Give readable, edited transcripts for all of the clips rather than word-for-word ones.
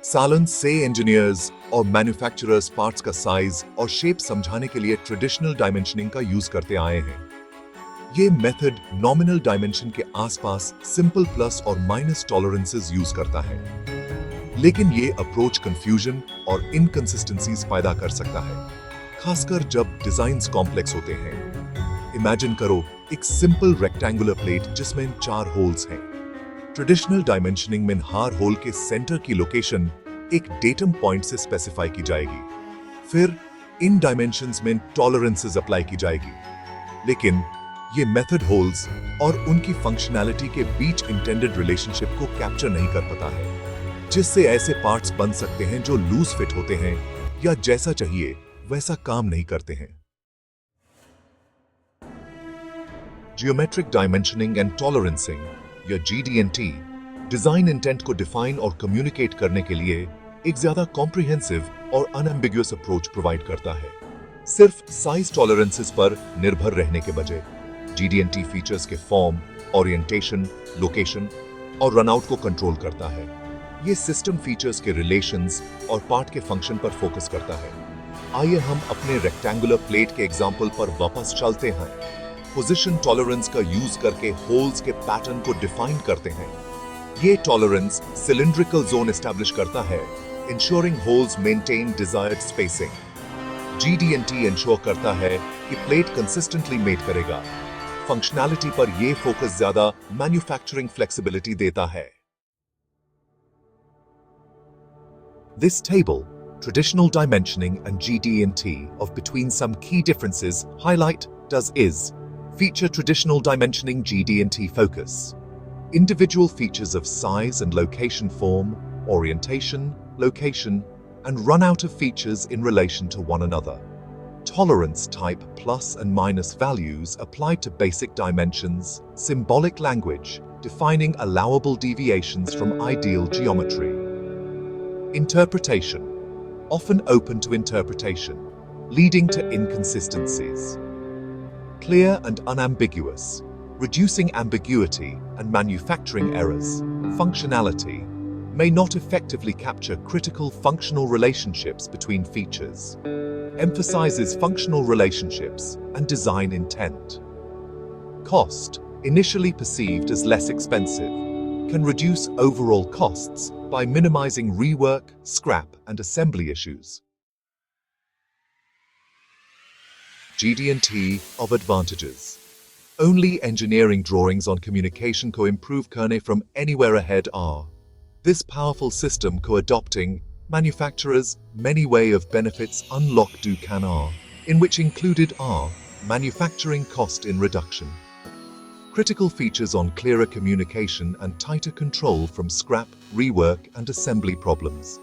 सालन से इंजीनियर्स और मैन्युफैक्चरर्स पार्ट्स का साइज और शेप समझाने के लिए ट्रेडिशनल डायमेंशनिंग का यूज करते आए हैं। ये मेथड नॉमिनल डायमेंशन के आसपास सिंपल प्लस और माइनस टॉलरेंसेस यूज करता है, लेकिन ये अप्रोच कंफ्यूजन और इनकंसिस्टेंसीज पैदा कर सकता है, खासकर जब डिजाइन्स कॉम्प्लेक्स होते हैं। इमेजिन करो एक सिंपल रेक्टेंगुलर प्लेट जिसमें 4 होल्स हैं। ट्रेडिशनल डायमेंशनिंग में हर होल के सेंटर की लोकेशन एक डेटम पॉइंट से स्पेसिफाई की जाएगी। फिर इन डायमेंशंस में टॉलरेंसेस अप्लाई की जाएगी, लेकिन ये मेथड होल्स और उनकी फंक्शनैलिटी के बीच इंटेंडेड रिलेशनशिप को कैप्चर नहीं कर पाता है, जिससे ऐसे पार्ट्स बन सकते हैं जो लूज फिट होते हैं या जैसा चाहिए वैसा काम नहीं करते हैं। जियोमेट्रिक डायमेंशनिंग एंड टॉलरेंसिंग या GD&T डिजाइन इंटेंट को डिफाइन और कम्युनिकेट करने के लिए एक ज्यादा कॉम्प्रिहेंसिव और अनएम्बिगुअस अप्रोच प्रोवाइड करता है। सिर्फ साइज टॉलरेंसेस पर निर्भर रहने के बजाय GD&T फीचर्स के फॉर्म, ओरिएंटेशन, लोकेशन और रनआउट को कंट्रोल करता है। ये सिस्टम फीचर्स के रिलेशंस और पार्ट के फंक्शन पर फोकस करता है। आइए हम अपने रेक्टेंगुलर प्लेट के एग्जाम्पल पर वापस चलते हैं। पोजीशन टॉलरेंस का यूज करके होल्स के पैटर्न को डिफाइन करते हैं। ये टॉलरेंस सिलिंड्रिकल जोन एस्टैब्लिश करता है, ensuring holes maintain desired spacing. GD&T ensure करता है कि प्लेट कंसिस्टेंटली मेट करेगा। फंक्शनैलिटी पर यह फोकस ज्यादा मैन्युफैक्चरिंग फ्लेक्सिबिलिटी देता है। This table, traditional dimensioning and GD&T of between some key differences highlight does is feature traditional dimensioning GD&T focus. Individual features of size and location form, orientation, location, and runout of features in relation to one another. Tolerance type plus and minus values applied to basic dimensions, symbolic language, defining allowable deviations from ideal geometry. Interpretation, often open to interpretation, leading to inconsistencies. Clear and unambiguous, reducing ambiguity and manufacturing errors. Functionality may not effectively capture critical functional relationships between features. Emphasizes functional relationships and design intent. Cost, initially perceived as less expensive, can reduce overall costs by minimizing rework, scrap, and assembly issues. GD&T of advantages. Only engineering drawings on communication को improve करने from anywhere ahead are. This powerful system co-adopting manufacturers many way of benefits unlock do can are, in which included are manufacturing cost in reduction. Critical features on clearer communication and tighter control from scrap, rework, and assembly problems.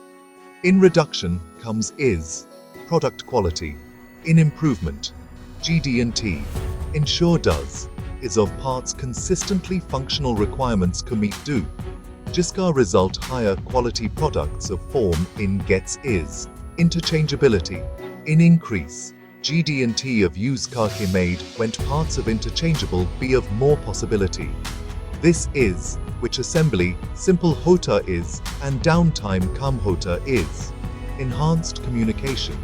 In reduction comes is product quality. In improvement, GD&T ensure does is of parts consistently functional requirements commit do, जिसका result higher quality products of form in gets is. Interchangeability. In increase, GD&T of used car ke made when parts of interchangeable be of more possibility. This is, which assembly, simple hota is, and downtime come hota is. Enhanced communication.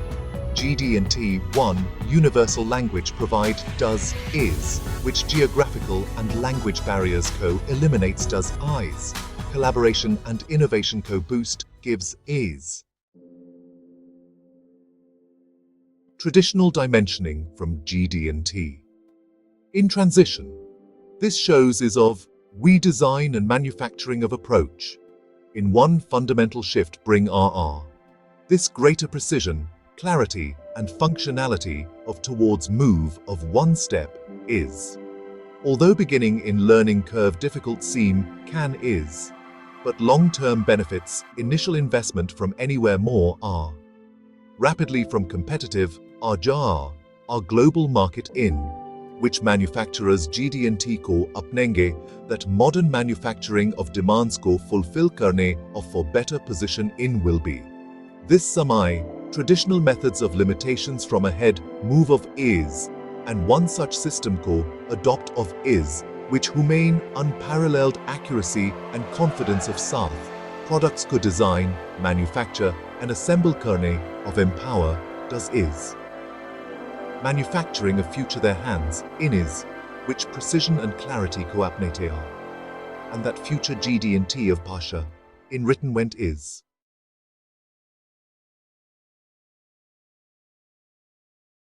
GD&T 1 universal language provide does is, which geographical and language barriers co-eliminates does is. Collaboration and innovation co-boost gives is. Traditional dimensioning from GD&T. In transition, this shows is of we design and manufacturing of approach. In one fundamental shift bring RR. This greater precision, clarity and functionality of towards move of one step is. Although beginning in learning curve difficult seem can is, but long-term benefits initial investment from anywhere more are. Rapidly from competitive are jar are global market in, which manufacturers GD&T को अपनेंगे that modern manufacturing of demands को fulfill करने of for better position in will be. This समय traditional methods of limitations from ahead move of is, and one such system ko adopt of is, which humane unparalleled accuracy and confidence of South, Products could design, manufacture, and assemble kernel of empower, does is. Manufacturing a future their hands, in is, which precision and clarity coapnate are. And that future GD&T of Pasha, in written went is.